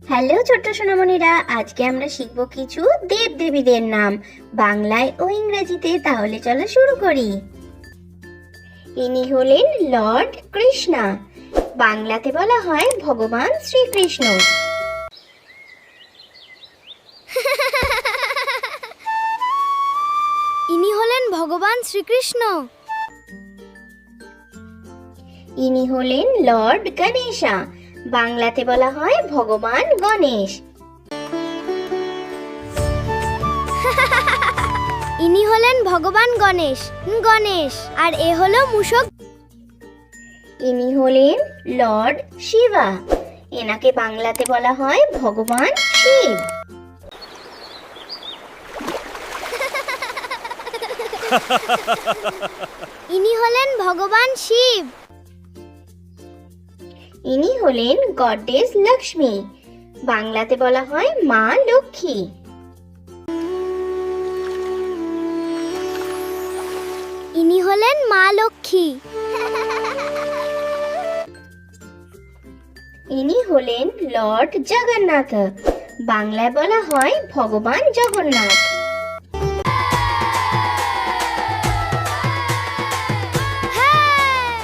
Hello ছোট্ট সোনামণিরা, আজকে আমরা শিখব কিছু দেবদেবীদের নাম বাংলায় ও ইংরেজিতে। তাহলে চলো শুরু করি। ইনি হলেন লর্ড কৃষ্ণা, বাংলাতে বলা হয় ভগবান শ্রীকৃষ্ণ। ইনি হলেন ভগবান শ্রীকৃষ্ণ। ইনি হলেন লর্ড গণেশা, বাংলাতে বলা হয় ভগবান গণেশ। ইনি হলেন ভগবান গণেশ গণেশ আর এ হলো মূষক। ইনি হলেন লর্ড শিবা, এনাকে বাংলাতে বলা হয় ভগবান শিব। ইনি হলেন ভগবান শিব। ইনি হলেন গডেস লক্ষ্মী, বাংলাতে বলা হয় মা লক্ষ্মী। ইনি হলেন মা লক্ষ্মী। ইনি হলেন লর্ড জগন্নাথ, বাংলায় বলা হয় ভগবান জগন্নাথ।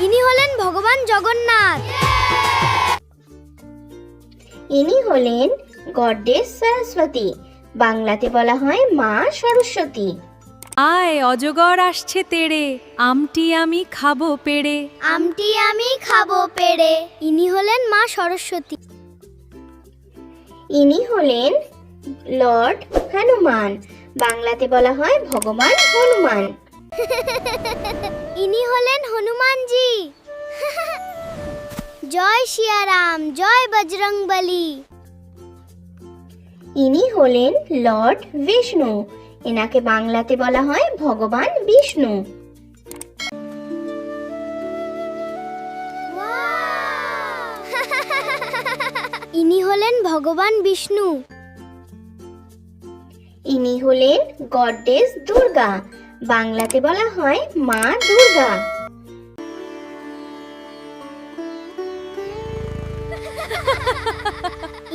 ইনি হলেন ভগবান জগন্নাথ। ইনি হলেন গডেস সরস্বতী, বাংলাতে বলা হয় মা সরস্বতী। আয় অজগর আসছে তেড়ে, আমটি আমি খাবো পেড়ে। আমটি আমি খাবো পেড়ে। ইনি হলেন মা সরস্বতী। ইনি হলেন লর্ড হনুমান, বাংলাতে বলা হয় ভগবান হনুমান। ইনি হলেন হনুমানজি। জয় সিয়ারাম, জয় বজরংবলী। ইনি হলেন লর্ড বিষ্ণু, এনাকে বাংলাতে বলা হয় ভগবান বিষ্ণু। ইনি হলেন ভগবান বিষ্ণু। ইনি হলেন গডেস দুর্গা, বাংলাতে বলা হয় মা দুর্গা।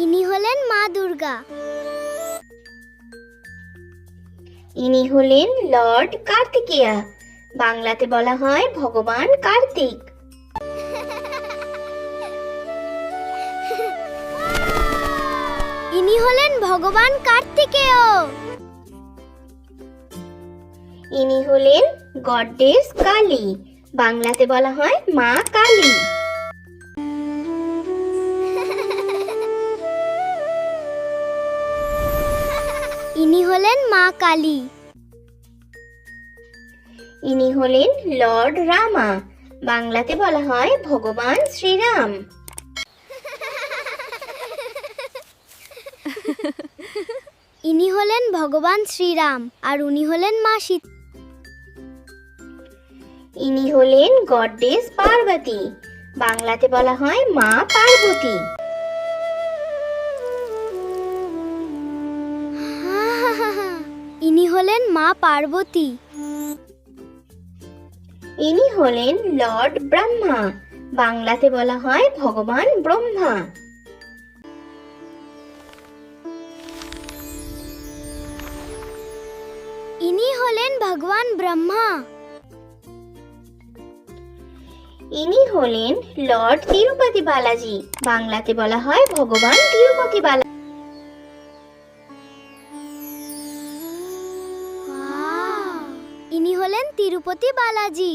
ইনি হলেন মা দুর্গা। ইনি হলেন লর্ড কার্তিকেয়া, বাংলাতে বলা হয় ভগবান কার্তিক। ইনি হলেন ভগবান কার্তিকেয়। ইনি হলেন গডেস কালী, বাংলাতে বলা হয় মা কালী। ইনি হলেন মা কালী। ইনি হলেন লর্ড রামা, বাংলাতে বলা হয় ভগবান শ্রীরাম। ইনি হলেন ভগবান শ্রীরাম আর উনি হলেন মা সীতা। ইনি হলেন গডেস পার্বতী, বাংলাতে বলা হয় মা পার্বতী। ইনি হলেন মা পার্বতী। ইনি হলেন লর্ড ব্রহ্মা, বাংলাতে বলা হয় ভগবান ব্রহ্মা। ইনি হলেন ভগবান ব্রহ্মা। ইনি হলেন লর্ড তিরুপতি বালাজি, বাংলাতে বলা হয় ভগবান তিরুপতি বালাজি। ইনি হলেন তিরুপতি বালাজি।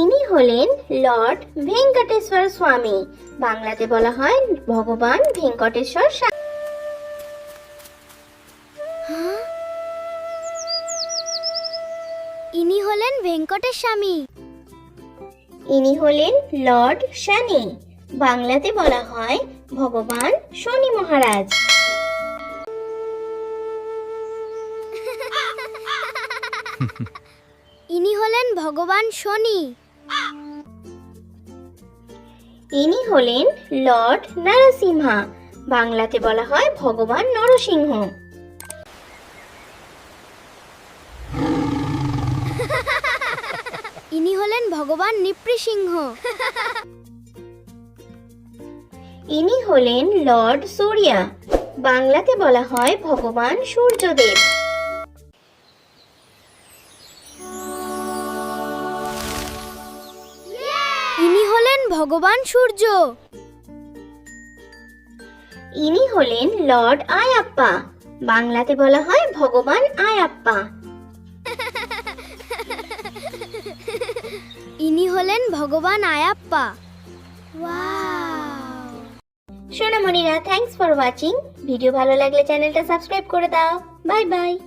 ইনি হলেন লর্ড ভেঙ্কটেশ্বর স্বামী, বাংলাতে বলা হয় ভগবান ভেঙ্কটেশ্বর স্বামী। ইনি হলেন ভেঙ্কটেশ স্বামী। ইনি হলেন লর্ড শনি, বাংলাতে বলা হয় ভগবান শনি মহারাজ। ইনি হলেন ভগবান শনি। ইনি হলেন লর্ড নরসিংহা, বাংলাতে বলা হয় ভগবান নরসিংহ। ইনি হলেন ভগবান নৃপৃসিংহ। ইনি হলেন লর্ড সূর্যা, বাংলাতে বলা হয় ভগবান সূর্যদেব। ইনি হলেন ভগবান সূর্য। ইনি হলেন লর্ড আয়াপ্পা, বাংলাতে বলা হয় ভগবান আয়াপ্পা। ইনি হলেন ভগবান আয়াপ্পা। ওয়াও! সোনামণিরা, থ্যাঙ্কস ফর ওয়াচিং। ভিডিও ভালো লাগলে চ্যানেলটা সাবস্ক্রাইব করে দাও। Bye by.